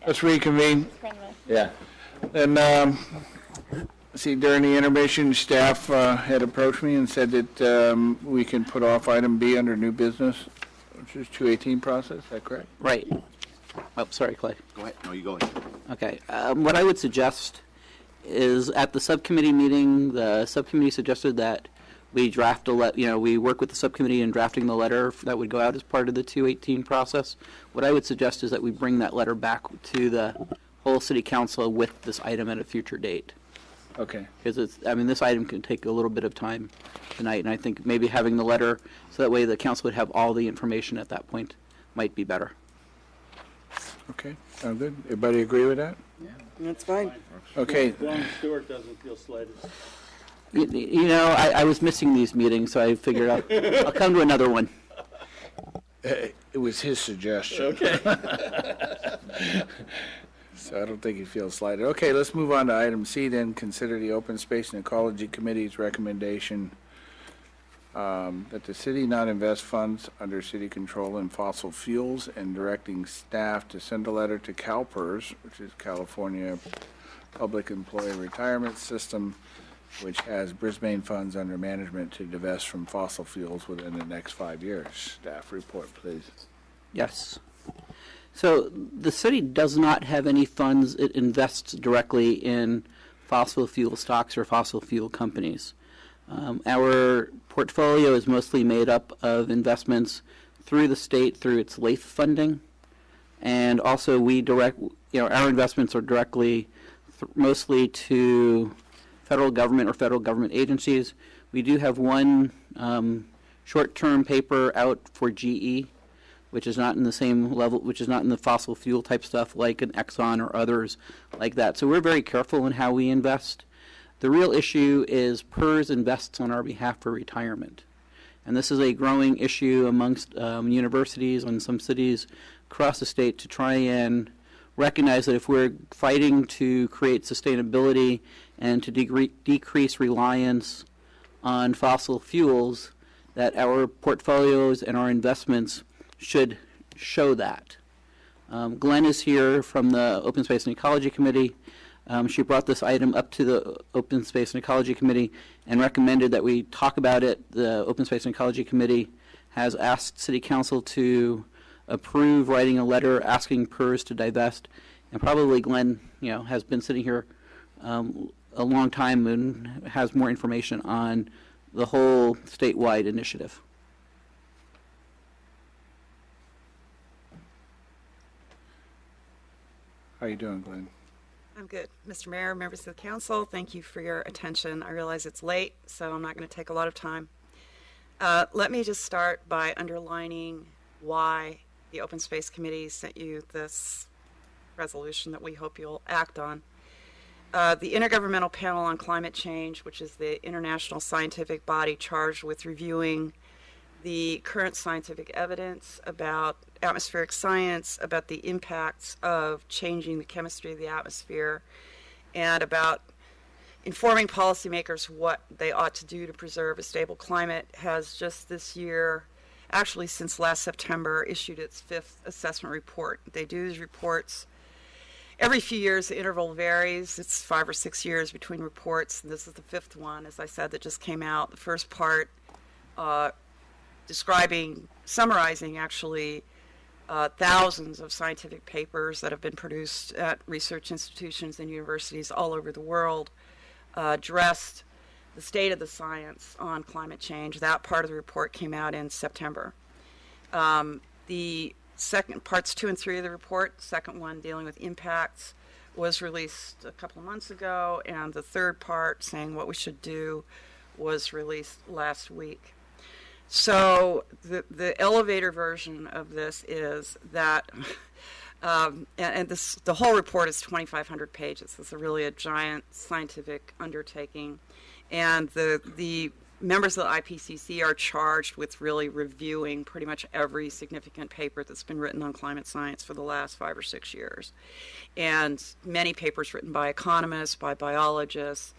let's reconvene. Yeah. And see, during the intermission, staff had approached me and said that we can put off item B under new business, which is 218 process. Is that correct? Right. Oh, sorry, Clay. Go ahead. No, you go ahead. Okay. What I would suggest is at the subcommittee meeting, the subcommittee suggested that we draft we work with the subcommittee in drafting the letter that would go out as part of the 218 process. What I would suggest is that we bring that letter back to the whole city council with this item at a future date. Okay. Because this item can take a little bit of time tonight, and I think maybe having the letter so that way the council would have all the information at that point might be better. Okay. Sound good? Everybody agree with that? Yeah, that's fine. Okay. As long as Stuart doesn't feel slighted. I was missing these meetings, so I figured I'll come to another one. It was his suggestion. Okay. So I don't think he feels slighted. Okay, let's move on to item C then. Consider the Open Space and Ecology Committee's recommendation that the city not invest funds under city control in fossil fuels and directing staff to send a letter to CalPERS, which is California Public Employee Retirement System, which has Brisbane funds under management to divest from fossil fuels within the next 5 years. Staff report, please. Yes. So the city does not have any funds it invests directly in fossil fuel stocks or fossil fuel companies. Our portfolio is mostly made up of investments through the state through its LAIF funding, and also our investments are directly mostly to federal government or federal government agencies. We do have one short-term paper out for GE, which is not in the same level, which is not in the fossil fuel type stuff like an Exxon or others like that. So we're very careful in how we invest. The real issue is PERS invests on our behalf for retirement. And this is a growing issue amongst universities and some cities across the state to try and recognize that if we're fighting to create sustainability and to decrease reliance on fossil fuels, that our portfolios and our investments should show that. Glenn is here from the Open Space and Ecology Committee. She brought this item up to the Open Space and Ecology Committee and recommended that we talk about it. The Open Space and Ecology Committee has asked City Council to approve writing a letter asking PERS to divest, and probably Glenn, has been sitting here a long time and has more information on the whole statewide initiative. How you doing, Glenn? I'm good. Mr. Mayor, members of the council, thank you for your attention. I realize it's late, so I'm not going to take a lot of time. Let me just start by underlining why the Open Space Committee sent you this resolution that we hope you'll act on. The Intergovernmental Panel on Climate Change, which is the international scientific body charged with reviewing the current scientific evidence about atmospheric science, about the impacts of changing the chemistry of the atmosphere, and about informing policymakers what they ought to do to preserve a stable climate, has just this year, actually since last September, issued its 5th assessment report. They do these reports every few years. The interval varies. It's 5 or 6 years between reports. And this is the 5th one, as I said, that just came out. The first part summarizing actually thousands of scientific papers that have been produced at research institutions and universities all over the world, addressed the state of the science on climate change. That part of the report came out in September. The second, parts 2 and 3 of the report, the second one dealing with impacts, was released a couple of months ago, and the third part, saying what we should do, was released last week. So the elevator version of this is that, the whole report is 2,500 pages. It's really a giant scientific undertaking, and the members of the IPCC are charged with really reviewing pretty much every significant paper that's been written on climate science for the last 5 or 6 years, and many papers written by economists, by biologists,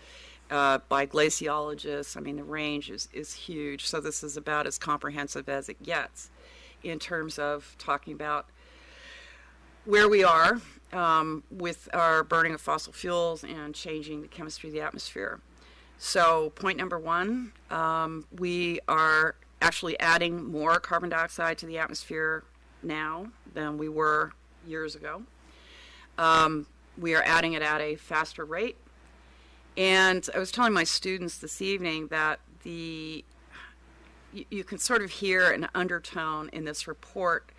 by glaciologists. I mean, the range is huge. So this is about as comprehensive as it gets in terms of talking about where we are with our burning of fossil fuels and changing the chemistry of the atmosphere. So point number one, we are actually adding more carbon dioxide to the atmosphere now than we were years ago. We are adding it at a faster rate. And I was telling my students this evening that you can sort of hear an undertone in this report.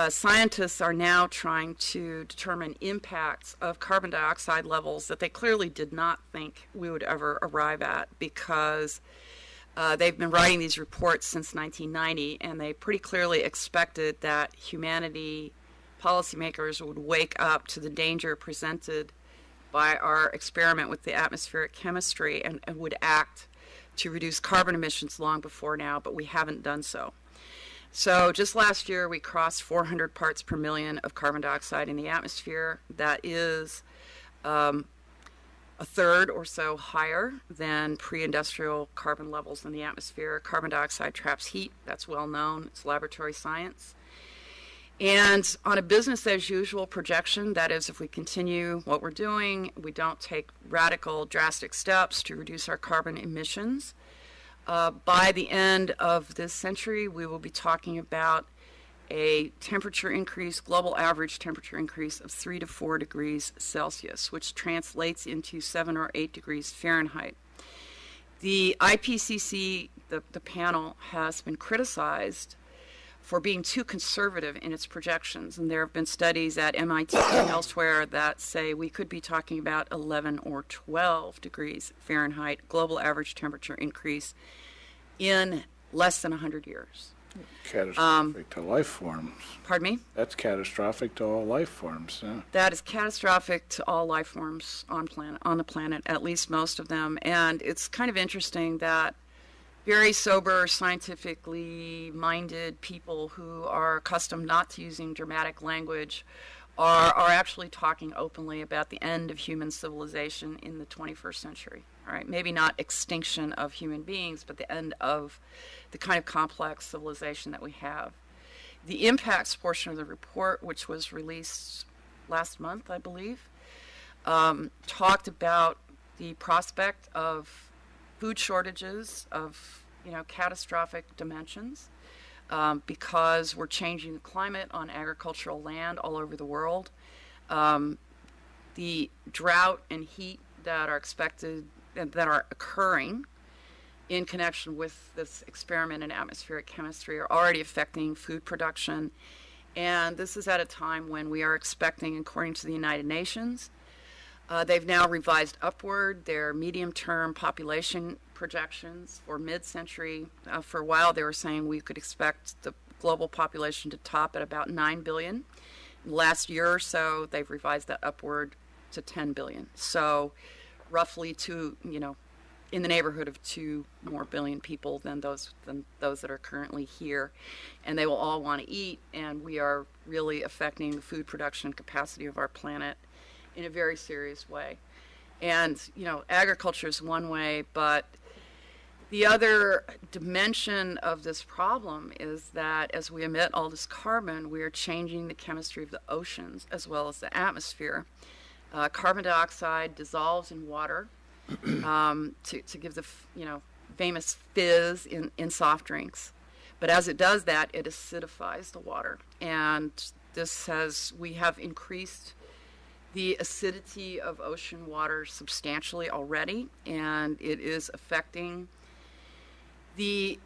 Scientists are now trying to determine impacts of carbon dioxide levels that they clearly did not think we would ever arrive at, because they've been writing these reports since 1990, and they pretty clearly expected that humanity, policymakers, would wake up to the danger presented by our experiment with the atmospheric chemistry and would act to reduce carbon emissions long before now, but we haven't done so. So just last year, we crossed 400 parts per million of carbon dioxide in the atmosphere. That is a third or so higher than pre-industrial carbon levels in the atmosphere. Carbon dioxide traps heat. That's well known. It's laboratory science. And on a business as usual projection, that is, if we continue what we're doing, we don't take radical, drastic steps to reduce our carbon emissions, by the end of this century, we will be talking about a temperature increase, global average temperature increase of 3 to 4 degrees Celsius, which translates into 7 or 8 degrees Fahrenheit. The IPCC, the panel, has been criticized for being too conservative in its projections, and there have been studies at MIT and elsewhere that say we could be talking about 11 or 12 degrees Fahrenheit global average temperature increase in less than 100 years. Catastrophic to life forms. Pardon me? That's catastrophic to all life forms. Yeah. That is catastrophic to all life forms on the planet, at least most of them. And it's kind of interesting that very sober, scientifically minded people who are accustomed not to using dramatic language are actually talking openly about the end of human civilization in the 21st century. All right, maybe not extinction of human beings, but the end of the kind of complex civilization that we have. The impacts portion of the report, which was released last month, I believe, talked about the prospect of food shortages of catastrophic dimensions, because we're changing the climate on agricultural land all over the world. The drought and heat that are expected and that are occurring in connection with this experiment in atmospheric chemistry are already affecting food production. And this is at a time when we are expecting, according to the United Nations, they've now revised upward their medium-term population projections for mid-century. For a while, they were saying we could expect the global population to top at about 9 billion. Last year or so, they've revised that upward to 10 billion. So roughly in the neighborhood of 2 more billion people than those that are currently here. And they will all want to eat, and we are really affecting the food production capacity of our planet in a very serious way. And, agriculture is one way, but the other dimension of this problem is that as we emit all this carbon, we are changing the chemistry of the oceans as well as the atmosphere. Carbon dioxide dissolves in water to give the famous fizz in soft drinks. But as it does that, it acidifies the water. And we have increased the acidity of ocean water substantially already, and it is affecting the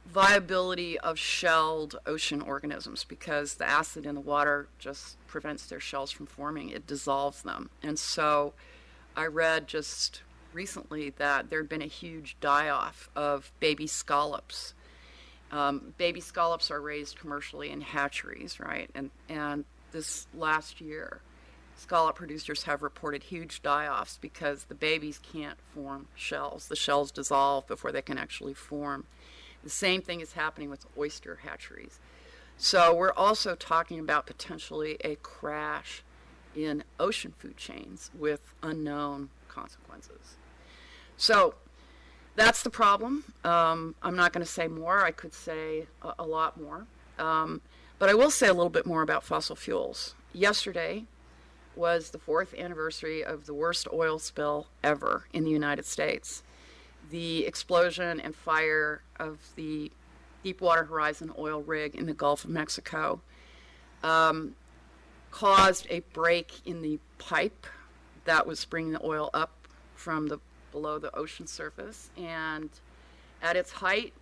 viability of shelled ocean organisms, because the acid in the water just prevents their shells from forming. It dissolves them. And so I read just recently that there had been a huge die-off of baby scallops. Baby scallops are raised commercially in hatcheries, right? And this last year, scallop producers have reported huge die-offs because the babies can't form shells. The shells dissolve before they can actually form. The same thing is happening with oyster hatcheries. So we're also talking about potentially a crash in ocean food chains with unknown consequences. So that's the problem. I'm not going to say more. I could say a lot more. But I will say a little bit more about fossil fuels. yesterday was the 4th anniversary of the worst oil spill ever in the United States. The explosion and fire of the Deepwater Horizon oil rig in the Gulf of Mexico caused a break in the pipe that was bringing the oil up from below the ocean surface. And at its height,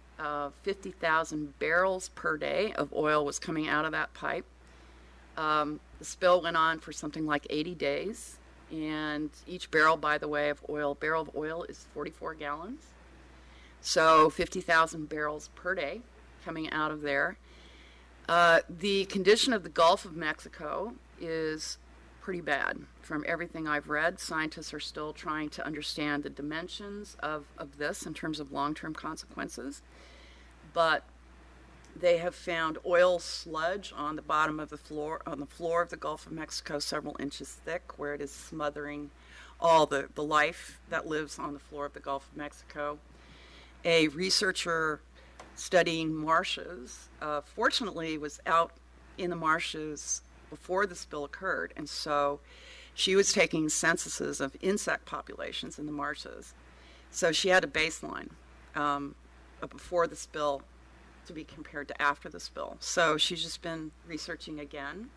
50,000 barrels per day of oil was coming out of that pipe. The spill went on for something like 80 days. And each barrel, by the way, barrel of oil is 44 gallons. So 50,000 barrels per day coming out of there. The condition of the Gulf of Mexico is pretty bad. From everything I've read, scientists are still trying to understand the dimensions of this in terms of long-term consequences. But they have found oil sludge on the bottom of the floor of the Gulf of Mexico, several inches thick, where it is smothering all the life that lives on the floor of the Gulf of Mexico. A researcher studying marshes, fortunately, was out in the marshes before the spill occurred, and so she was taking censuses of insect populations in the marshes. So she had a baseline before the spill to be compared to after the spill. So she's just been researching again,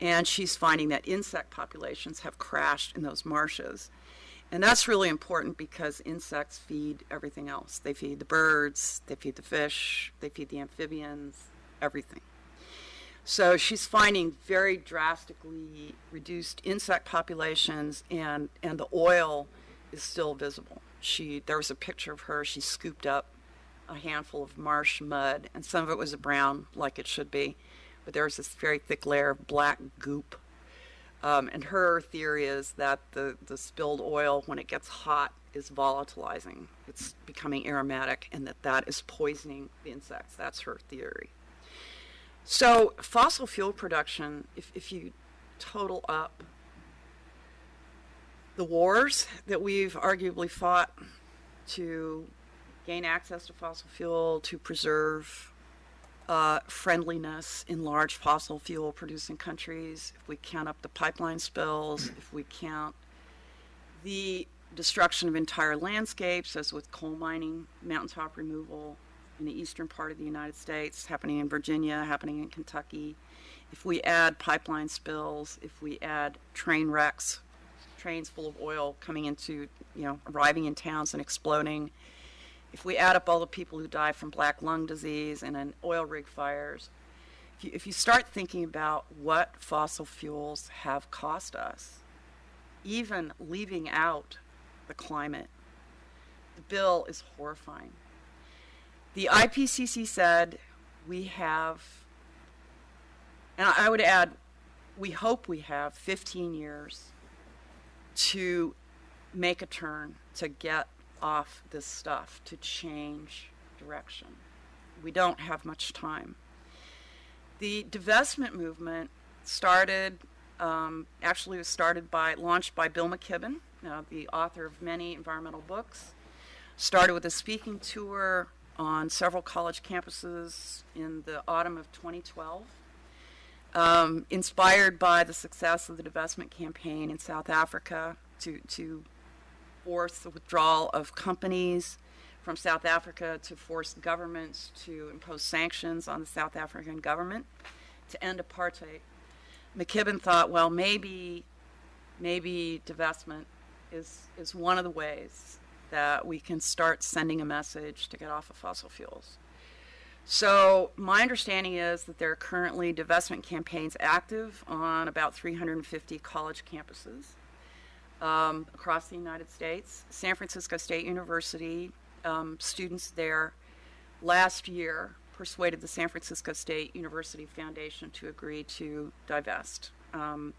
and she's finding that insect populations have crashed in those marshes. And that's really important because insects feed everything else. They feed the birds, they feed the fish, they feed the amphibians, everything. So she's finding very drastically reduced insect populations, and the oil is still visible. There was a picture of her. She scooped up a handful of marsh mud, and some of it was brown like it should be, but there was this very thick layer of black goop. And her theory is that the spilled oil, when it gets hot, is volatilizing. It's becoming aromatic, and that is poisoning the insects. That's her theory. So fossil fuel production, if you total up the wars that we've arguably fought to gain access to fossil fuel, to preserve friendliness in large fossil fuel producing countries, if we count up the pipeline spills, if we count the destruction of entire landscapes, as with coal mining, mountaintop removal in the eastern part of the United States, happening in Virginia, happening in Kentucky, if we add pipeline spills, if we add train wrecks, trains full of oil coming into, arriving in towns and exploding, if we add up all the people who die from black lung disease and in oil rig fires, if you start thinking about what fossil fuels have cost us, even leaving out the climate, the bill is horrifying. The IPCC said we have, and I would add, we hope we have 15 years to make a turn, to get off this stuff, to change direction. We don't have much time. The divestment movement launched by Bill McKibben, the author of many environmental books. Started with a speaking tour on several college campuses in the autumn of 2012, inspired by the success of the divestment campaign in South Africa to force the withdrawal of companies from South Africa, to force governments to impose sanctions on the South African government to end apartheid. McKibben thought, well, maybe divestment is one of the ways that we can start sending a message to get off of fossil fuels. So my understanding is that there are currently divestment campaigns active on about 350 college campuses across the United States. San Francisco State University, students there last year persuaded the San Francisco State University Foundation to agree to divest. And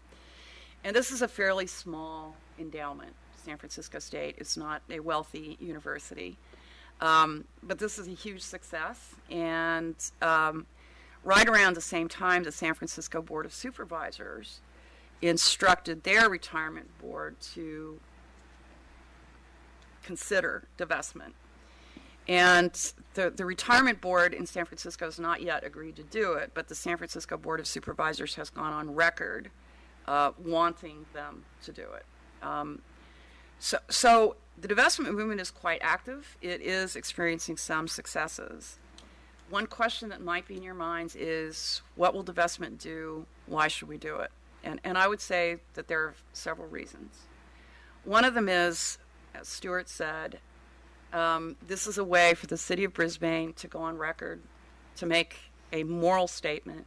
this is a fairly small endowment. San Francisco State is not a wealthy university. But this is a huge success. And right around the same time, the San Francisco Board of Supervisors instructed their retirement board to consider divestment. And the retirement board in San Francisco has not yet agreed to do it, but the San Francisco Board of Supervisors has gone on record wanting them to do it. So the divestment movement is quite active. It is experiencing some successes. One question that might be in your minds is, what will divestment do? Why should we do it? And I would say that there are several reasons. One of them is, as Stuart said, this is a way for the city of Brisbane to go on record to make a moral statement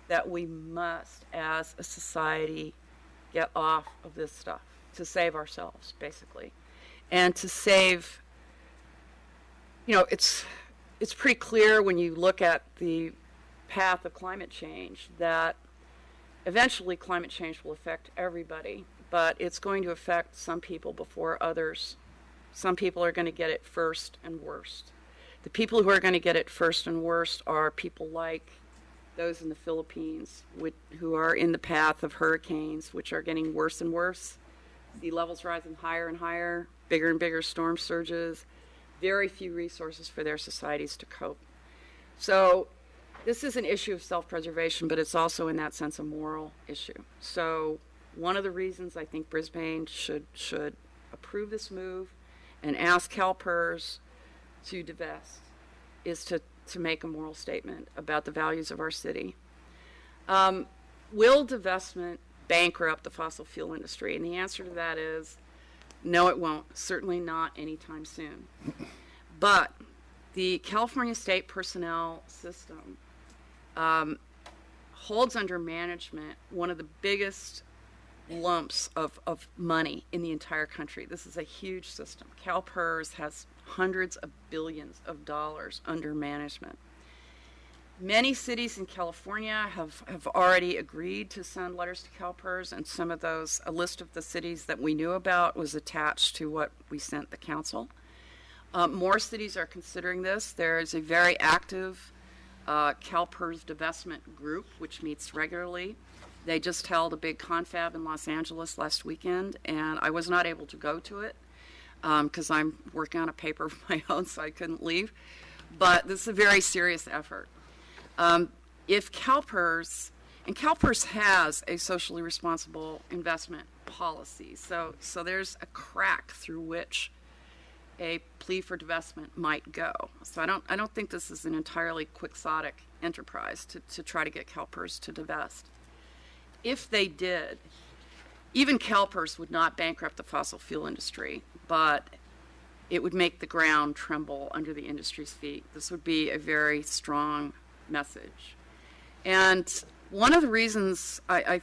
that we must, as a society, get off of this stuff to save ourselves, basically. And to save, it's pretty clear when you look at the path of climate change that eventually climate change will affect everybody, but it's going to affect some people before others. Some people are going to get it first and worst. The people who are going to get it first and worst are people like those in the Philippines who are in the path of hurricanes, which are getting worse and worse. Sea levels rising higher and higher, bigger and bigger storm surges, very few resources for their societies to cope. So this is an issue of self-preservation, but it's also in that sense a moral issue. So one of the reasons I think Brisbane should approve this move and ask CalPERS to divest is to make a moral statement about the values of our city. Will divestment bankrupt the fossil fuel industry? And the answer to that is no, it won't. Certainly not anytime soon. But the California State Personnel System holds under management one of the biggest lumps of money in the entire country. This is a huge system. CalPERS has hundreds of billions of dollars under management. Many cities in California have already agreed to send letters to CalPERS, and some of those, a list of the cities that we knew about was attached to what we sent the council. More cities are considering this. There is a very active CalPERS divestment group, which meets regularly. They just held a big confab in Los Angeles last weekend, and I was not able to go to it because I'm working on a paper of my own, so I couldn't leave. But this is a very serious effort. If CalPERS, and CalPERS has a socially responsible investment policy, so there's a crack through which a plea for divestment might go. So I don't think this is an entirely quixotic enterprise to try to get CalPERS to divest. If they did, even CalPERS would not bankrupt the fossil fuel industry, but it would make the ground tremble under the industry's feet. This would be a very strong message. And one of the reasons I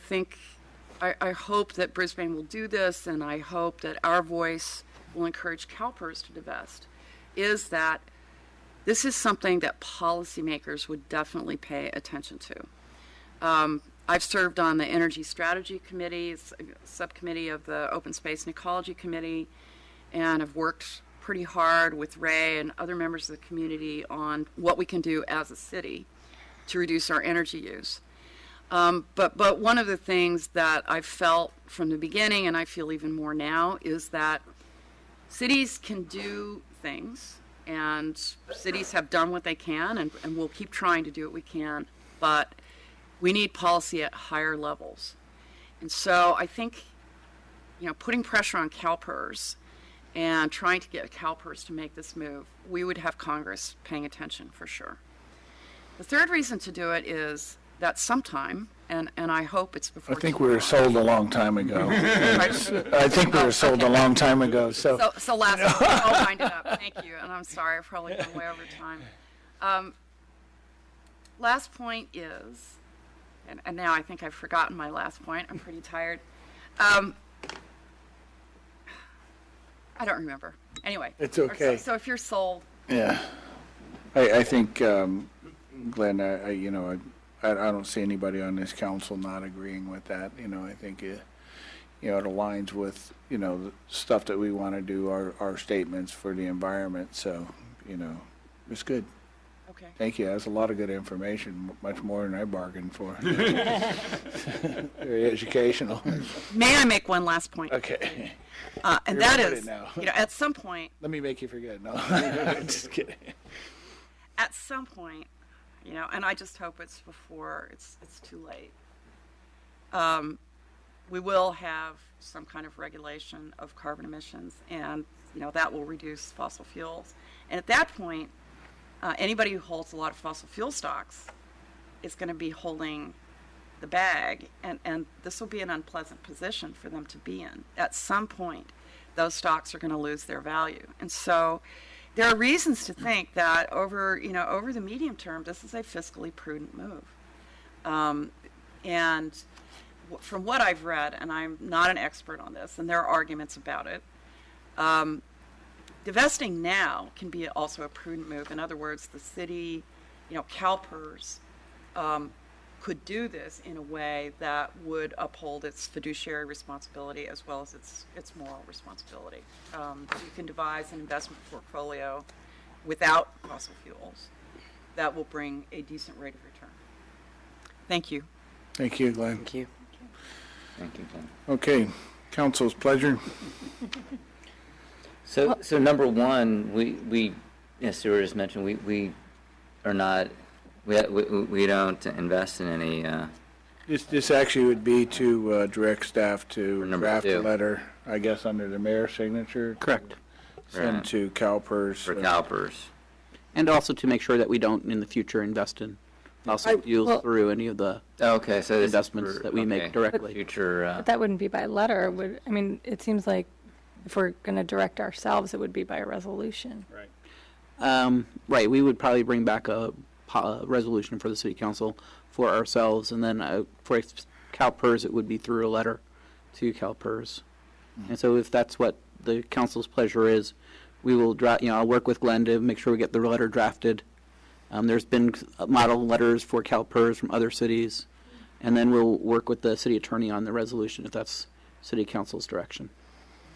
hope that Brisbane will do this, and I hope that our voice will encourage CalPERS to divest, is that this is something that policymakers would definitely pay attention to. I've served on the Energy Strategy Committee, subcommittee of the Open Space and Ecology Committee, and have worked pretty hard with Ray and other members of the community on what we can do as a city to reduce our energy use. But one of the things that I've felt from the beginning, and I feel even more now, is that cities can do things, and cities have done what they can, and we'll keep trying to do what we can, but we need policy at higher levels. And so I think, putting pressure on CalPERS and trying to get CalPERS to make this move, we would have Congress paying attention for sure. The third reason to do it is that sometime, and I hope it's before I think we were sold a long time ago. Right. I think we were sold a long time ago, so. So last point, I'll wind it up. Thank you, and I'm sorry, I've probably gone way over time. Last point is, and now I think I've forgotten my last point. I'm pretty tired. I don't remember. Anyway. It's okay. So if you're sold. Yeah. I think, Glenn, I don't see anybody on this council not agreeing with that. I think it aligns with, the stuff that we want to do, our statements for the environment. So, it's good. Okay. Thank you, that's a lot of good information, much more than I bargained for. Very educational. May I make one last point? Okay, And You're that ready is, now. at some point, let me make you forget, no, just kidding. at some point, and I just hope it's before it's too late. We will have some kind of regulation of carbon emissions, and that will reduce fossil fuels. And at that point, anybody who holds a lot of fossil fuel stocks is going to be holding the bag, and this will be an unpleasant position for them to be in. At some point, those stocks are going to lose their value, and so there are reasons to think that over the medium term, this is a fiscally prudent move. And from what I've read, and I'm not an expert on this, and there are arguments about it, divesting now can be also a prudent move. In other words, the city, CalPERS, could do this in a way that would uphold its fiduciary responsibility as well as its moral responsibility. You can devise an investment portfolio without fossil fuels that will bring a decent rate of return. Thank you. Thank you, Glenn. Thank you. Thank you, Glenn. Okay, council's pleasure. So number one, we as Stuart just mentioned, we are not, we don't invest in any, This actually would be to direct staff For to number draft a 2. letter, I guess, under the mayor's signature. Correct. Send Right. to CalPERS. for CalPERS. And also to make sure that we don't, in the future, invest in fossil fuels well- through any of the Okay, so this is investments for- that we make okay. directly. Future, But that wouldn't be by letter, it seems like if we're going to direct ourselves, it would be by a resolution. Right. Right, we would probably bring back a resolution for the city council for ourselves, and then for CalPERS, it would be through a letter to CalPERS. And so if that's what the council's pleasure is, we will I'll work with Glenn to make sure we get the letter drafted. There's been model letters for CalPERS from other cities, and then we'll work with the city attorney on the resolution if that's city council's direction.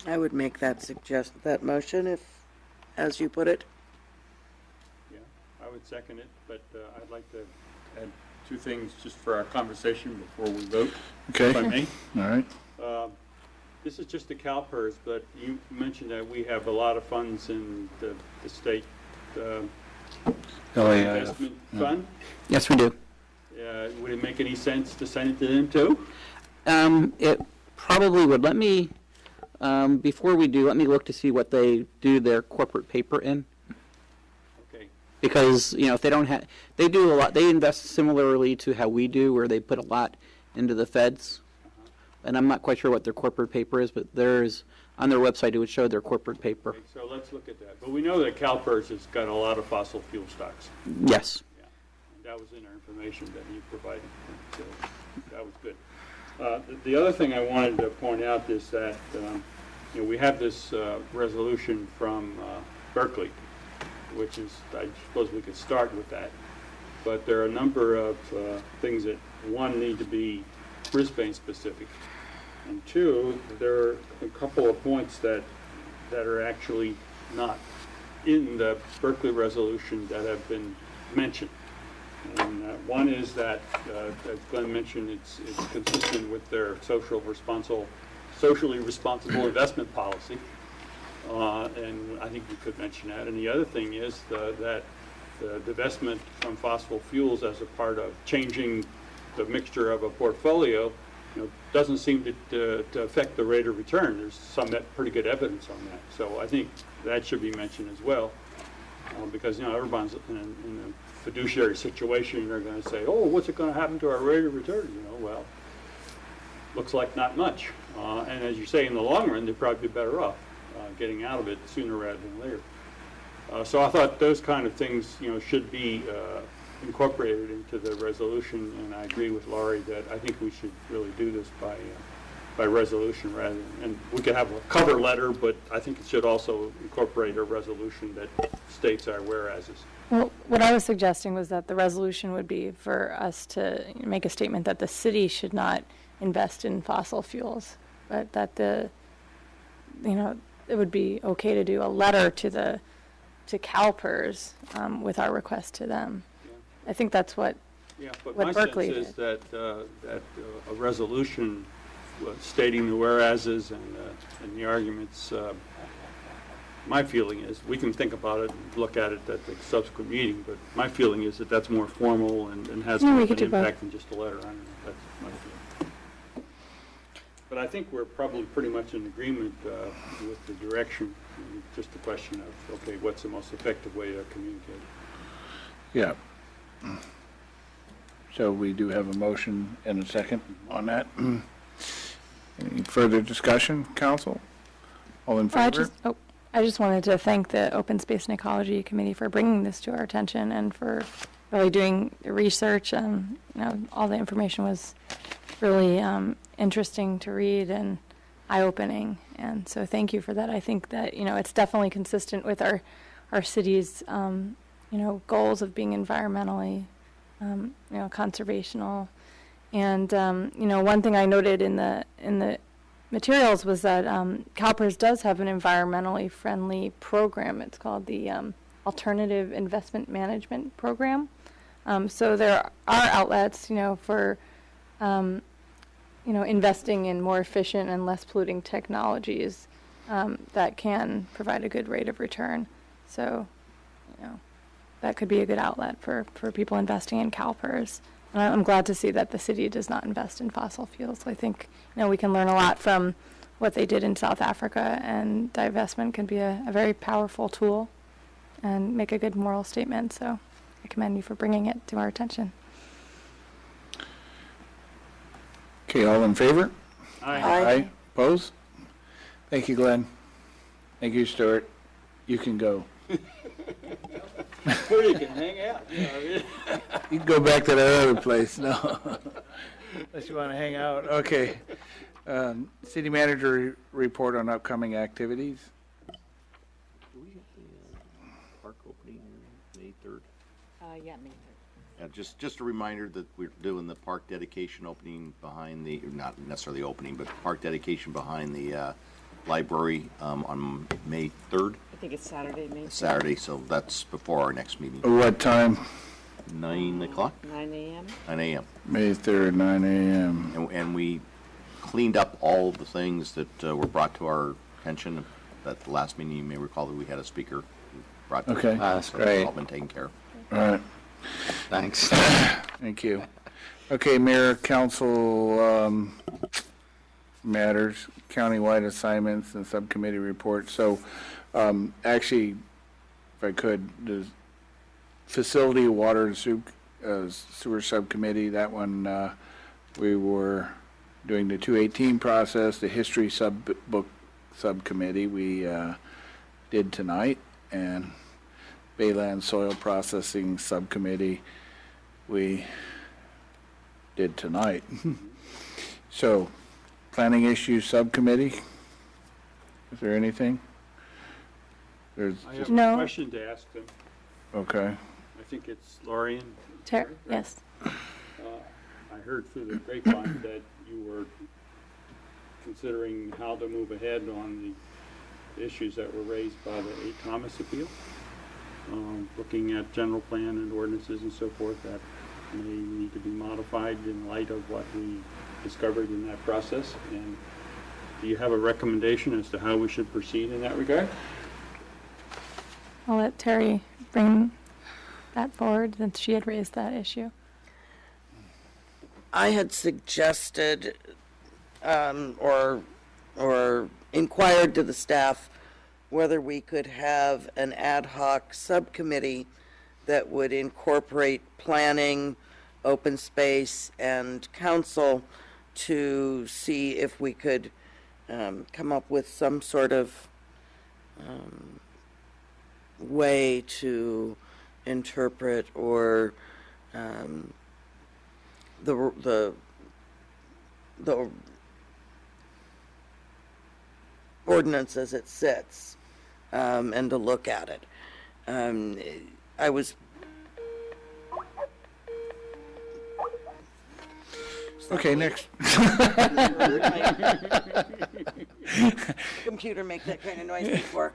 I would make that motion if, as you put it. Yeah, I would second it, but I'd like to add two things just for our conversation before we vote, Okay, if I all may. right. This is just the CalPERS, but you mentioned that we have a lot of funds in the state investment fund. Yes, we do. Would it make any sense to send it to them too? It probably would. Let me, before we do, let me look to see what they do their corporate paper in. Okay, Because, if they don't have, they do a lot, they invest similarly to how we do, where they put a lot into the feds. And I'm not quite sure what their corporate paper is, but there's, on their website, it would show their corporate paper. okay, so let's look at that. But we know that CalPERS has got a lot of fossil fuel stocks. Yes. That was in our information that you provided, so that was good. The other thing I wanted to point out is that, we have this resolution from Berkeley, which is, I suppose we could start with that. But there are a number of things that, one, need to be Brisbane specific. And two, there are a couple of points that are actually not in the Berkeley resolution that have been mentioned. And one is that, as Glenn mentioned, it's consistent with their socially responsible investment policy. And I think we could mention that. And the other thing is that the divestment from fossil fuels as a part of changing the mixture of a portfolio, doesn't seem to affect the rate of return. There's some pretty good evidence on that. So I think that should be mentioned as well, because everyone's in a fiduciary situation. They're going to say, "Oh, what's it going to happen to our rate of return?" Well, looks like not much. And as you say, in the long run, they'd probably be better off getting out of it sooner rather than later. So I thought those kind of things, should be incorporated into the resolution, and I agree with Laurie that I think we should really do this by resolution rather than, and we could have a cover letter, but I think it should also incorporate a resolution that states our whereases. Well, what I was suggesting was that the resolution would be for us to make a statement that the city should not invest in fossil fuels, but that it would be okay to do a letter to the to CalPERS with our request to them. I think that's what Yeah, but what my Berkeley sense is did. that a resolution stating the whereases and the arguments, my feeling is, we can think about it and look at it at the subsequent meeting, but my feeling is that that's more formal and has Yeah, more we of could an do both. impact than just a letter. I don't know, that's my feeling. But I think we're probably pretty much in agreement with the direction, and just a question of, okay, what's the most effective way to communicate? Yeah. So we do have a motion and a second on that. Any further discussion, council? All in favor? I just wanted to thank the Open Space and Ecology Committee for bringing this to our attention and for really doing the research. All the information was really interesting to read and eye-opening. And so thank you for that. I think that, it's definitely consistent with our city's, goals of being environmentally, conservational. And, one thing I noted in the materials was that CalPERS does have an environmentally friendly program. It's called the Alternative Investment Management Program. So there are outlets, for, investing in more efficient and less polluting technologies that can provide a good rate of return. So, that could be a good outlet for people investing in CalPERS. And I'm glad to see that the city does not invest in fossil fuels. I think, we can learn a lot from what they did in South Africa, and divestment can be a very powerful tool and make a good moral statement. So I commend you for bringing it to our attention. Okay, all in favor? Aye. Opposed? Thank you, Glenn. Thank you, Stuart. You can go. Where you can hang out, You can go back to that other place, no. Unless you want to hang out. Okay. City manager report on upcoming activities. Do we have the park opening May 3rd? Yeah, May 3rd. Yeah, just a reminder that we're doing the park dedication opening behind the, not necessarily opening, but park dedication behind the library on May 3rd, I think it's Saturday, May 3rd. Saturday, so that's before our next meeting. What time? 9 o'clock, 9 a.m. 9 a.m. May 3rd, 9 a.m. And we cleaned up all of the things that were brought to our attention. At the last meeting, you may recall that we had a speaker who brought to Okay. That's so it's great. all been taken care of. All right, Thanks. thank you. Okay, Mayor, Council matters, countywide assignments and subcommittee reports. So, actually, if I could, the Facility, Water, and Sewer Subcommittee, that one, we were doing the 218 process, the History Book Subcommittee, we did tonight, and Bayland Soil Processing Subcommittee, we did tonight. So, Planning Issues Subcommittee, is there anything? There's, I have No. a question to ask them. okay, I think it's Lorian. Yes. I heard through the grapevine that you were considering how to move ahead on the issues that were raised by the A. Thomas appeal, looking at general plan and ordinances and so forth that may need to be modified in light of what we discovered in that process. And do you have a recommendation as to how we should proceed in that regard? I'll let Terry bring that forward since she had raised that issue. I had suggested or inquired to the staff whether we could have an ad hoc subcommittee that would incorporate planning, open space, and council to see if we could come up with some sort of way to interpret or the ordinance as it sits, and to look at it. I was okay, next. computer make that kind of noise before.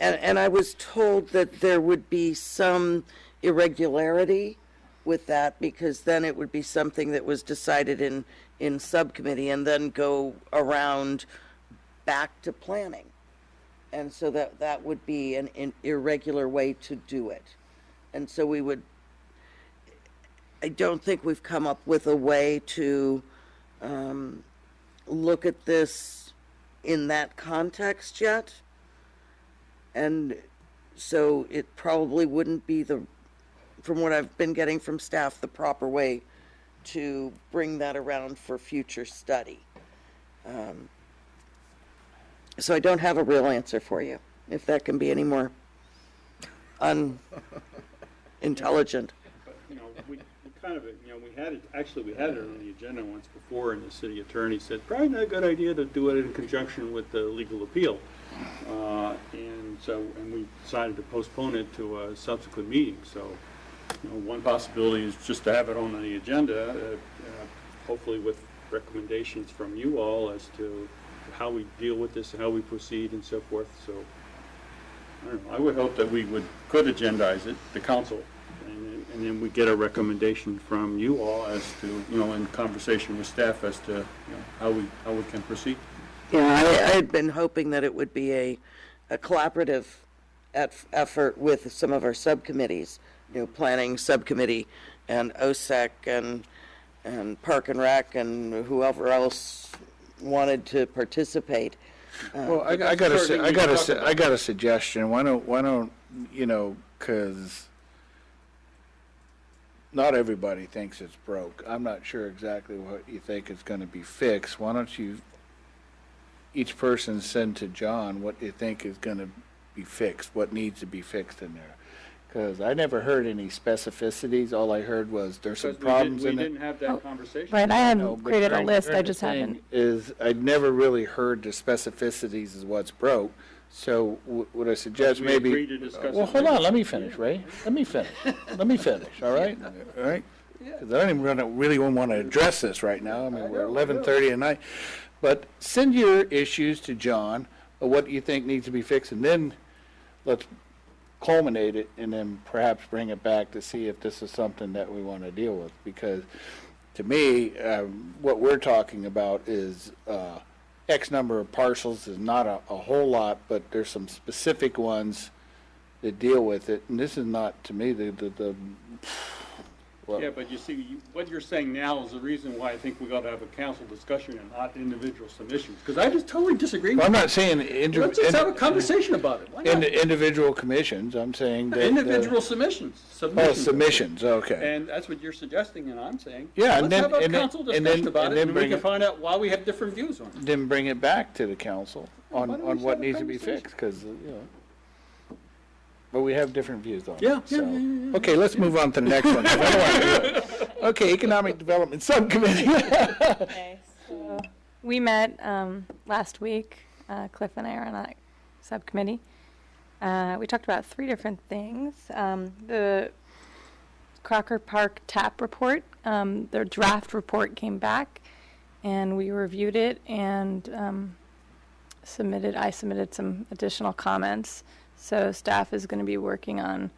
And I was told that there would be some irregularity with that, because then it would be something that was decided in subcommittee and then go around back to planning. And so that would be an irregular way to do it. And so I don't think we've come up with a way to look at this in that context yet. And so it probably wouldn't be from what I've been getting from staff, the proper way to bring that around for future study. So I don't have a real answer for you, if that can be any more unintelligent. But, we kind of, we had it on the agenda once before, and the city attorney said, probably not a good idea to do it in conjunction with the legal appeal. And we decided to postpone it to a subsequent meeting. So, one possibility is just to have it on the agenda, hopefully with recommendations from you all as to how we deal with this, how we proceed, and so forth. So, I don't know. I would hope that we could agendize it, the council, and then we get a recommendation from you all as to, in conversation with staff as to, how we can proceed. Yeah, I had been hoping that it would be a collaborative effort with some of our subcommittees, planning subcommittee and OSEC and Park and Rec and whoever else wanted to participate. Well, I got a suggestion. Why don't because not everybody thinks it's broke. I'm not sure exactly what you think is going to be fixed. Why don't you each person send to John what you think is going to be fixed, what needs to be fixed in there? Because I never heard any specificities. All I heard was there's some problems in it. We didn't have that conversation. Right, I hadn't No, but created a Frank, list, I the just thing haven't. is, I'd never really heard the specificities is what's broke. So would I suggest We maybe? agreed to discuss Well, it hold later. on, let me finish, Ray. Let me finish. All right? All right? Because I don't even really want to address this right now. I mean, we're 11:30 at night. But send your issues to John, of what you think needs to be fixed, and then let's culminate it and then perhaps bring it back to see if this is something that we want to deal with. Because to me, what we're talking about is X number of parcels is not a whole lot, but there's some specific ones that deal with it. And this is not, to me, well, Yeah, but you see, what you're saying now is the reason why I think we ought to have a council discussion and not individual submissions. Because I just totally disagree with I'm you. not saying Let's just have a conversation about it. Why not? individual commissions. I'm saying that Individual submissions. submissions. Okay. And that's what you're suggesting, and I'm saying. Yeah, and let's then- have a and then- council and then- discussion about and it, then and we bring can it- find out why we have different views on it. Then bring it back to the council on Why don't we what have a needs to be conversation? fixed, because but we have different views on Yeah, it. yeah, so. yeah. Okay, let's move on to the next one. 'cause I don't want to do it. Okay, Economic Development Subcommittee. Okay, so we met last week, Cliff and I are on that subcommittee. We talked about 3 different things. The Crocker Park TAP report, their draft report came back, and we reviewed it and I submitted some additional comments. So staff is going to be working on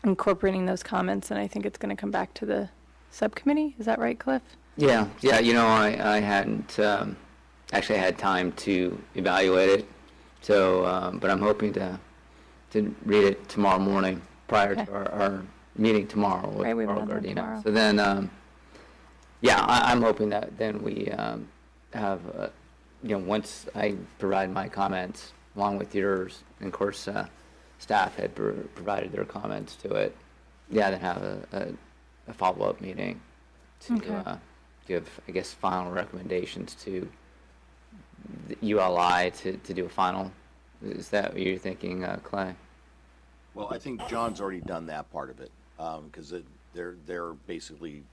incorporating those comments, and I think it's going to come back to the subcommittee. Is that right, Cliff? Yeah, I hadn't actually had time to evaluate it, so, but I'm hoping to read it tomorrow morning prior Okay. to our meeting tomorrow with Right, we have Carl another one Gardino. tomorrow. So then, I'm hoping that then we have, once I provide my comments along with yours, and of course, staff had provided their comments to it, then have a follow-up meeting to Okay. give, I guess, final recommendations to the ULI to do a final. Is that what you're thinking, Clay? Well, I think John's already done that part of it, because they're basically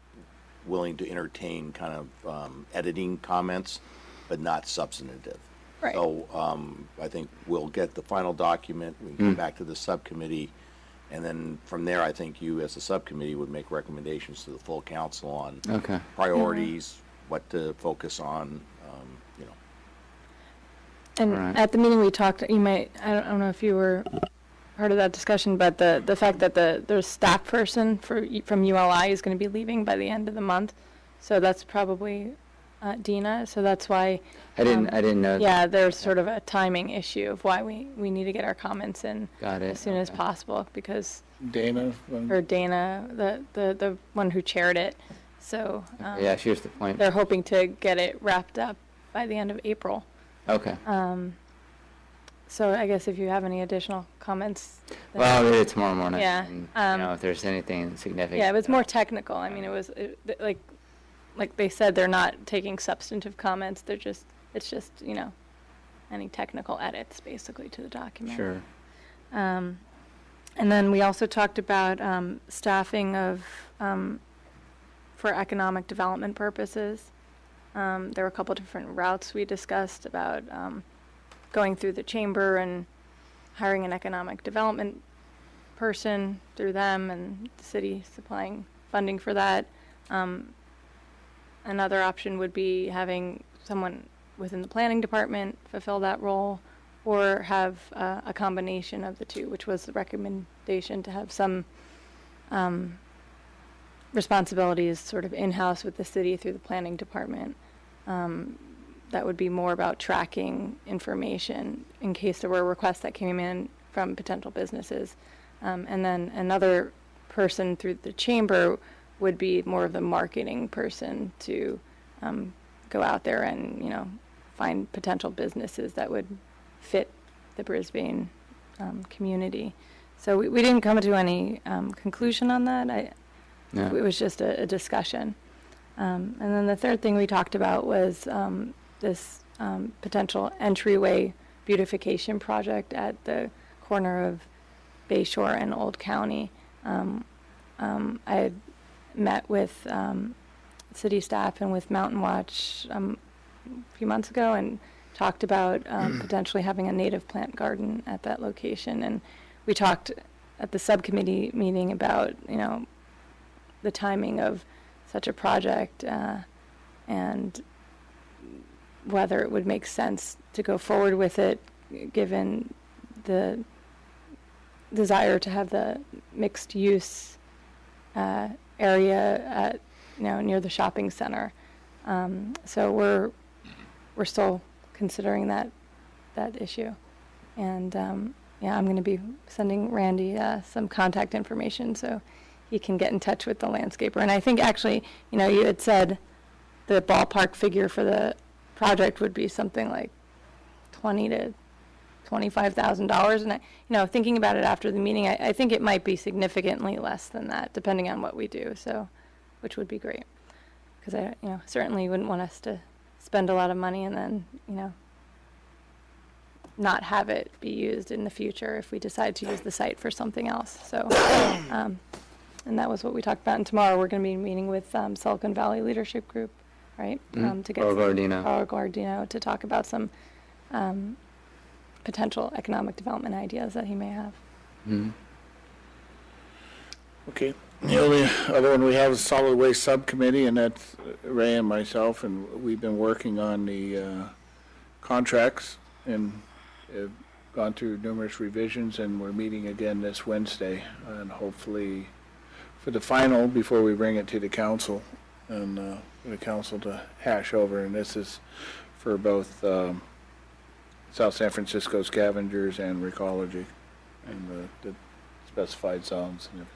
willing to entertain kind of editing comments, but not substantive. Right. So I think we'll get the final document, we can come back to the subcommittee, and then from there, I think you as a subcommittee would make recommendations to the full council on Okay. priorities, what to focus on, And Right. at the meeting we talked, I don't know if you were part of that discussion, but the fact that the staff person from ULI is going to be leaving by the end of the month. So that's probably Dina. So that's why, I didn't know. yeah, there's sort of a timing issue of why we need to get our comments in Got it. as soon as Okay. possible, because, Dana? or Dana, the one who chaired it. So Yeah, here's the point. they're hoping to get it wrapped up by the end of April. Okay. So I guess if you have any additional comments. then- Well, I'll read it tomorrow morning. Yeah, And, if there's anything significant. Yeah, it was more technical. I mean, like they said, they're not taking substantive comments. It's just, any technical edits basically to the document. Sure. And then we also talked about staffing of, for economic development purposes. There were a couple different routes we discussed about going through the chamber and hiring an economic development person through them, and the city supplying funding for that. Another option would be having someone within the planning department fulfill that role, or have a combination of the two, which was the recommendation to have some responsibilities sort of in-house with the city through the planning department. That would be more about tracking information in case there were requests that came in from potential businesses. And then another person through the chamber would be more of the marketing person to go out there and, find potential businesses that would fit the Brisbane community. So we didn't come to any conclusion on that. No. It was just a discussion. And then the third thing we talked about was this potential entryway beautification project at the corner of Bayshore and Old County. I had met with city staff and with Mountain Watch a few months ago and talked about potentially having a native plant garden at that location. And we talked at the subcommittee meeting about, the timing of such a project and whether it would make sense to go forward with it, given the desire to have the mixed use area at, near the shopping center. So we're still considering that issue. And I'm going to be sending Randy some contact information so he can get in touch with the landscaper. And I think actually, you had said the ballpark figure for the project would be something like $20,000 to $25,000. And thinking about it after the meeting, I think it might be significantly less than that, depending on what we do. So, which would be great, because I, certainly wouldn't want us to spend a lot of money and then, not have it be used in the future if we decide to use the site for something else. So, and that was what we talked about. And tomorrow we're going to be meeting with Silicon Valley Leadership Group, right? To get Carl Guardino. Carl Guardino to talk about some potential economic development ideas that he may have. Mm-hmm. Okay. The only other one we have is solid waste subcommittee, and that's Ray and myself, and we've been working on the contracts and have gone through numerous revisions, and we're meeting again this Wednesday, and hopefully for the final before we bring it to the council, and for the council to hash over. And this is for both South San Francisco scavengers and Recology, and the specified zones and everything.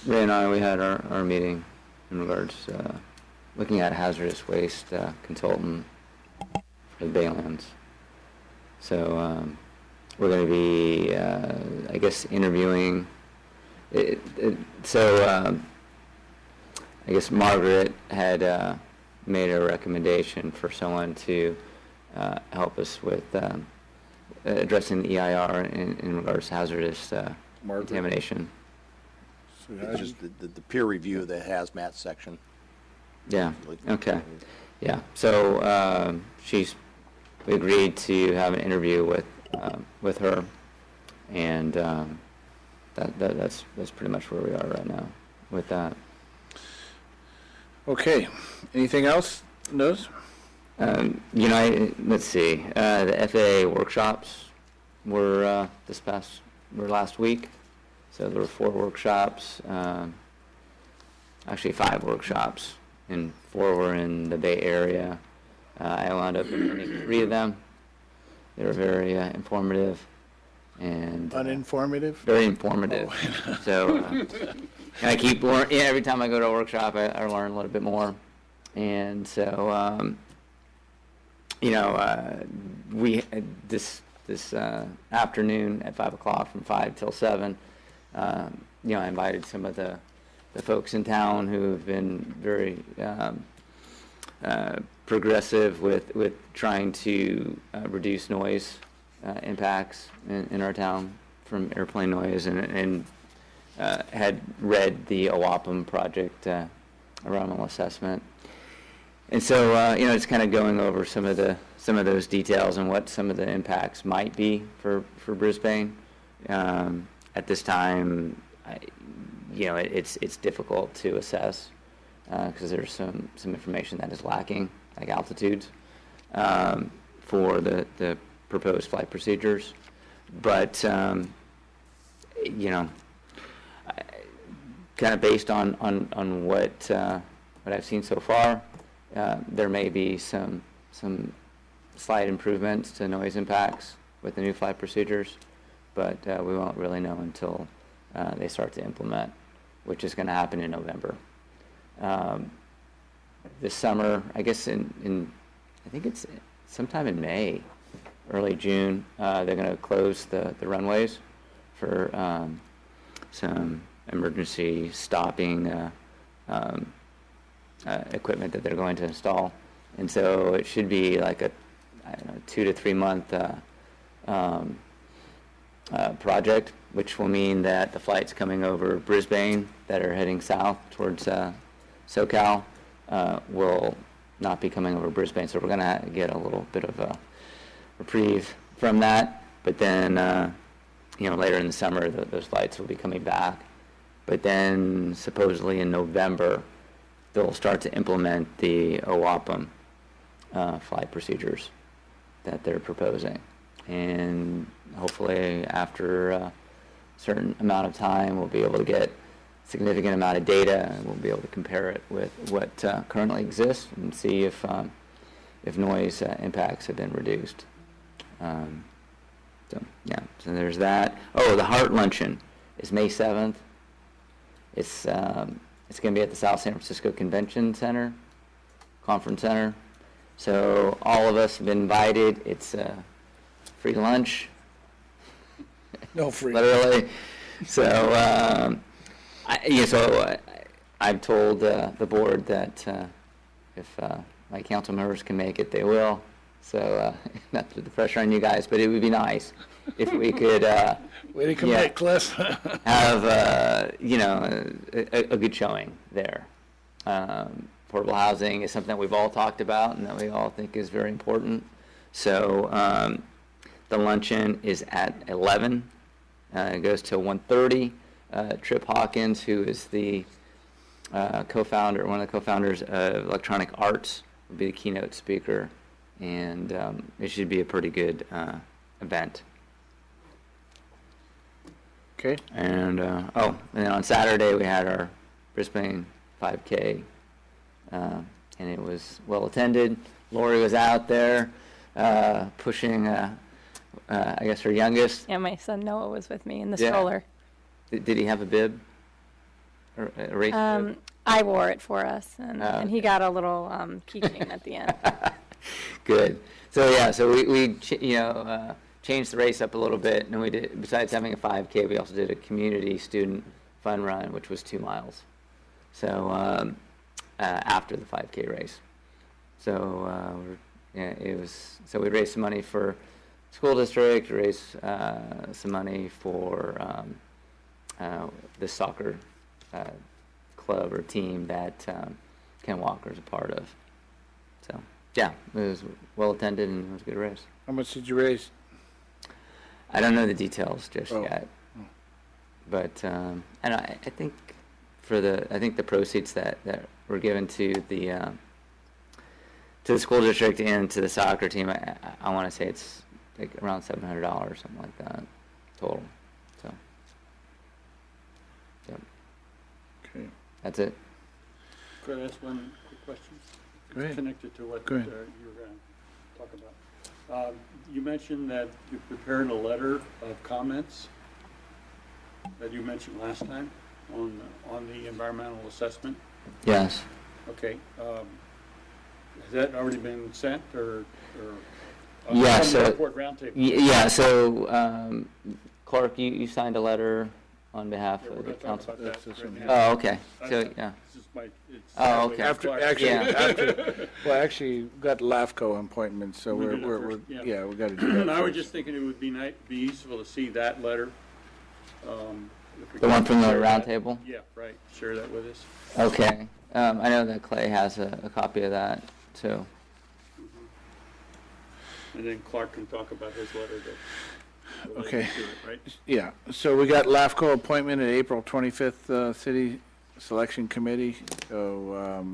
Ray and I, we had our meeting in regards looking at hazardous waste consultant for the Baylands. So we're going to be, I guess, interviewing. I guess Margaret had made a recommendation for someone to help us with addressing the EIR in regards to hazardous Margaret. contamination. Just the peer review of the hazmat section. Yeah, okay. Yeah, so we agreed to have an interview with her, and that's pretty much where we are right now with that. Okay. Anything else? Those? Let's see, the FAA workshops were were last week. So there were 4 workshops, actually 5 workshops, and 4 were in the Bay Area. I wound up attending 3 of them. They were very informative and Uninformative? very informative. So, and I keep learning. Every time I go to a workshop, I learn a little bit more. And so, we this afternoon at 5 o'clock from 5 till 7. I invited some of the folks in town who have been very progressive with trying to reduce noise impacts in our town from airplane noise, and had read the OWAPM project environmental assessment. And so, it's kind of going over some of those details and what some of the impacts might be for Brisbane. At this time, it's difficult to assess because there's some information that is lacking, like altitudes, for the proposed flight procedures. But kind of based on what I've seen so far, there may be some slight improvements to noise impacts with the new flight procedures, but we won't really know until they start to implement, which is going to happen in November. This summer, I guess I think it's sometime in May, early June, they're going to close the runways for some emergency stopping equipment that they're going to install. And so it should be like a 2 to 3 month project, which will mean that the flights coming over Brisbane that are heading south towards SoCal will not be coming over Brisbane. So we're going to get a little bit of a reprieve from that. But then, later in the summer, those flights will be coming back. But then supposedly in November, they'll start to implement the OWAPM flight procedures that they're proposing. And hopefully after a certain amount of time, we'll be able to get a significant amount of data, and we'll be able to compare it with what currently exists and see if noise impacts have been reduced. So there's that. Oh, the Heart Luncheon is May 7th. It's going to be at the South San Francisco Convention Center, Conference Center. So all of us have been invited. It's free lunch. No free. Literally. So, I've told the board that if my council members can make it, they will. So, not to put the pressure on you guys, but it would be nice if we could Way to commit, Cliff. have a good showing there. Affordable housing is something that we've all talked about and that we all think is very important. So the luncheon is at 11. It goes till 1:30. Trip Hawkins, who is the one of the co-founders of Electronic Arts, will be the keynote speaker, and it should be a pretty good event. Okay. And and then on Saturday we had our Brisbane 5K, and it was well attended. Lori was out there pushing, I guess, her youngest. Yeah, my son Noah was with me in the Yeah. stroller. Did he have a bib? Or a race bib? I wore it for us, and he got a little keychain at the end. Good. So we changed the race up a little bit, and we did, besides having a 5K, we also did a community student fun run, which was 2 miles. So after the 5K race. So we raised some money for school district, raised some money for the soccer club or team that Ken Walker's a part of. So it was well attended and it was a good race. How much did you raise? I don't know the details just Oh. yet, but and I think the proceeds that were given to the to the school district and to the soccer team, I want to say it's like around $700, something like that, total. So, yep, Okay, that's it. Could I ask one quick question? Go ahead. Connected to what Go you ahead. were going to talk about. You mentioned that you prepared a letter of comments that you mentioned last time on the environmental assessment. Yes. Okay. Has that already been sent or? Yeah, from the so- airport roundtable? Yeah, so, Clark, you signed a letter on behalf Yeah, we're of the going to talk council. about that That's this right one now. Oh, okay, so, yeah. This is my, it's. Oh, okay. Actually, we've got LAFCO appointments, so We we're, did it we're, first, we're- yeah. yeah, we gotta do that I was first. just thinking it would be be useful to see that letter. If we The one could from the share that. roundtable? Yeah, right, share that with us. Okay, I know that Clay has a copy of that, too. And then Clark can talk about his letter to. Okay. to it, right? Yeah, so we got LAFCO appointment at April 25th, City Selection Committee. So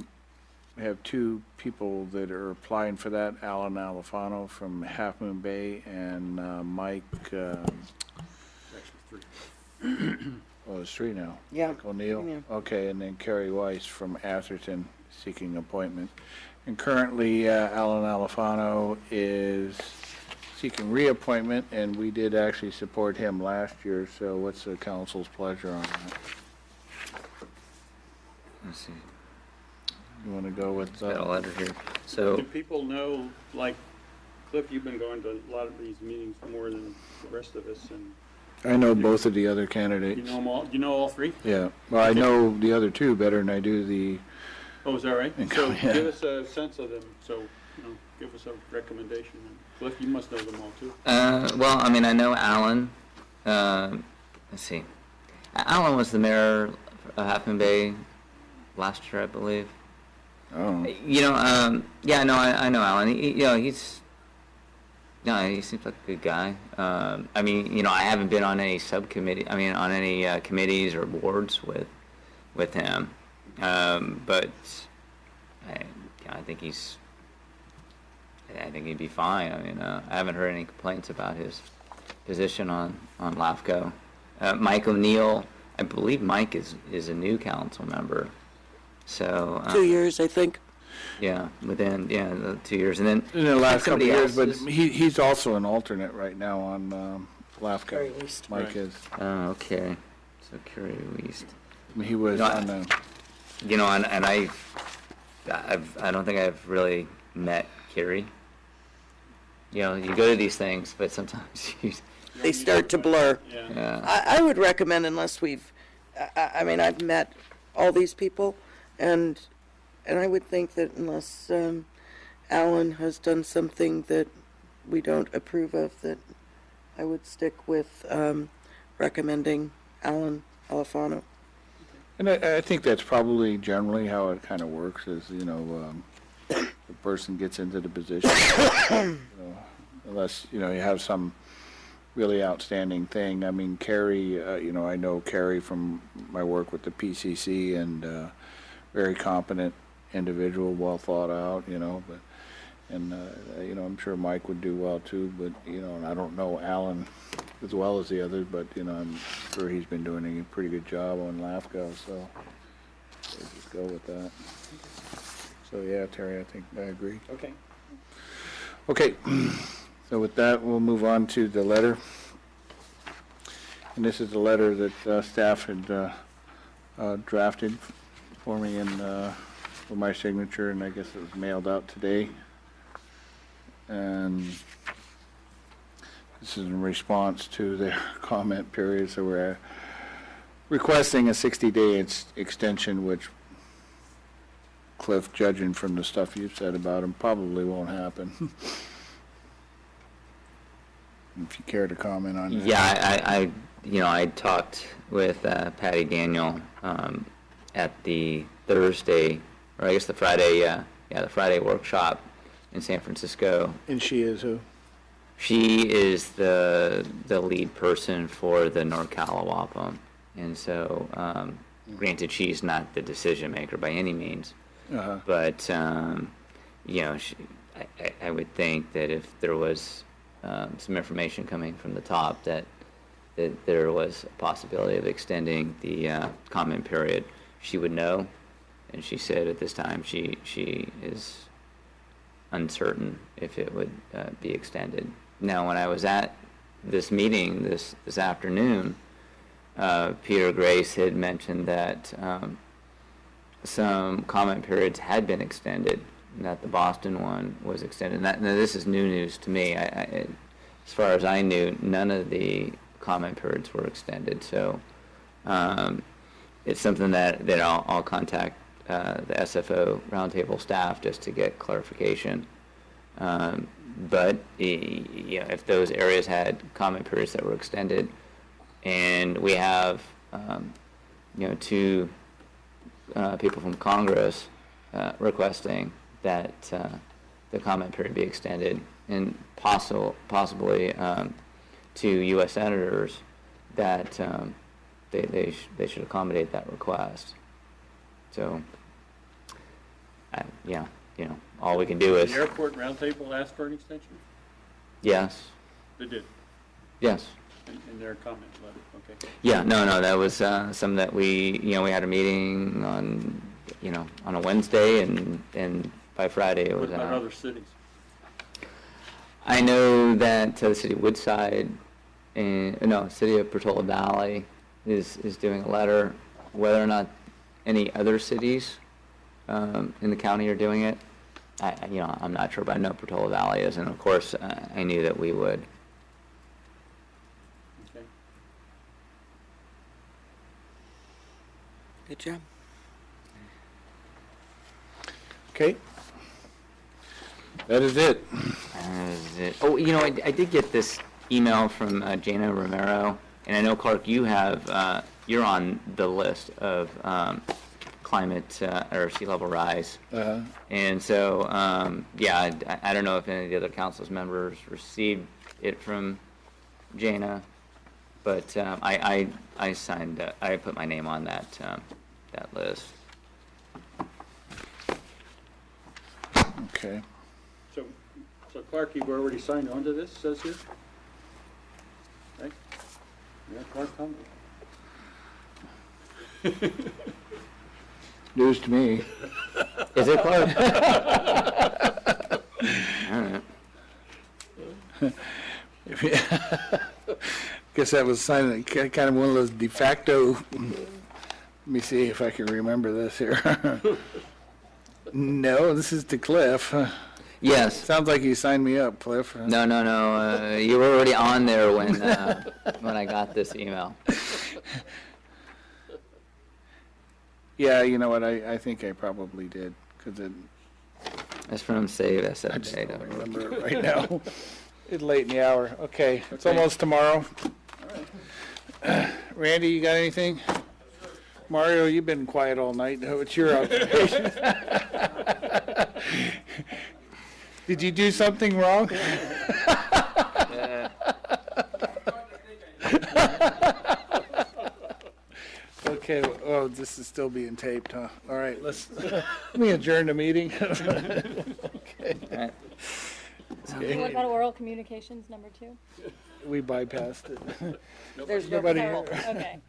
we have two people that are applying for that, Alan Alifano from Half Moon Bay and Mike, Actually, three. oh, there's three now. Yeah. Mike O'Neill, Yeah. okay, and then Kerry Weiss from Atherton seeking appointment. And currently, Alan Alifano is seeking reappointment, and we did actually support him last year, so what's the council's pleasure on that? Let's see, You want to go with, got a letter here. So, Do people know, like, Cliff, you've been going to a lot of these meetings more than the rest of us, and I know both of the other you candidates. know them all, you know all three? Yeah, well, I know the other two better than I do the, Oh, is that right? And So yeah. give us a sense of them, so, you know, give us a recommendation. And Cliff, you must know them all too. well, I mean, I know Alan, let's see. Alan was the mayor of Half Moon Bay last year, I believe. oh, You know, yeah, no, I know Alan. You know, he seems like a good guy. I mean, you know, I haven't been on any on any committees or boards with him. But I think I think he'd be fine. I mean, I haven't heard any complaints about his position on LAFCO. Mike O'Neill, I believe Mike is a new council member. So, 2 years, I think. yeah, within, the 2 years. And then in the last couple of somebody years, but else is- he's also an alternate right now on Kerry LAFCO. East. Mike Right. is, Oh, okay. So Kerry East. he was No, on the, You know, and I don't think I've really met Kerry. You know, you go to these things, but sometimes They start to blur. Yeah. yeah. I would recommend, unless we've, I mean, I've met all these people, and I would think that unless Alan has done something that we don't approve of, that I would stick with recommending Alan Alifano. and I think that's probably generally how it kind of works is, you know, the person gets into the position, you know, unless, you know, you have some really outstanding thing. I mean, Kerry, you know, I know Kerry from my work with the PCC, and very competent individual, well thought out, you know, but, and, you know, I'm sure Mike would do well too, but, you know, and I don't know Alan as well as the others, but, you know, I'm sure he's been doing a pretty good job on LAFCO, so we'll just go with that. So, yeah, Terry, I think I agree. Okay. Okay, so with that, we'll move on to the letter. And this is the letter that staff had drafted for me and for my signature, and I guess it was mailed out today. And this is in response to their comment period, so we're requesting a 60-day extension, which Cliff, judging from the stuff you've said about him, probably won't happen. If you care to comment on that. Yeah, I talked with Patty Daniel at the Thursday, or I guess the Friday, the Friday workshop in San Francisco. And she is who? She is the lead person for the NorCal Wampum, and so granted, she's not the decision maker by any means. Uh-huh. But I would think that if there was some information coming from the top that there was a possibility of extending the comment period, she would know. And she said at this time she is uncertain if it would be extended. Now, when I was at this meeting this afternoon, Peter Grace had mentioned that some comment periods had been extended, and that the Boston one was extended. Now, this is new news to me. As far as I knew, none of the comment periods were extended. So it's something that I'll contact the SFO roundtable staff just to get clarification. But if those areas had comment periods that were extended, and we have two people from Congress requesting that the comment period be extended, and possibly 2 U.S. senators, that they should accommodate that request. So, all we can do is The airport roundtable asked for an extension? yes, They did, yes. in their comment letter, okay. Yeah, no, that was some that we had a meeting on a Wednesday, and by Friday it What was about out. other cities? I know that the city of Woodside, city of Portola Valley is doing a letter. Whether or not any other cities in the county are doing it, I'm not sure, but I know Portola Valley is, and of course I knew that we would. Okay. Good job. Okay. That is it. Oh, I did get this email from Jana Romero, and I know, Clark, you're on the list of climate or sea level rise. Uh-huh. And so, I don't know if any of the other council's members received it from Jana, but I signed, I put my name on that list. Okay. So Clark, you've already signed on to this, says here? Right? Yeah, Clark, come. News to me. Is it, Clark? All right. Guess that was signing kind of one of those de facto. Let me see if I can remember this here. No, this is to Cliff. Yes. Sounds like you signed me up, Cliff. No. You were already on there when I got this email. Yeah, you know what? I think I probably did, because That's from Save I just don't SFJ. remember it right now. It's late in the hour. Okay, it's almost tomorrow. Randy, you got anything? Mario, you've been quiet all night. What's your observation? Did you do something wrong? Okay, oh, this is still being taped, huh? All right, let me adjourn the meeting. Okay. Right. What about oral communications number 2? We bypassed it. There's no Nobody poll. here. Okay.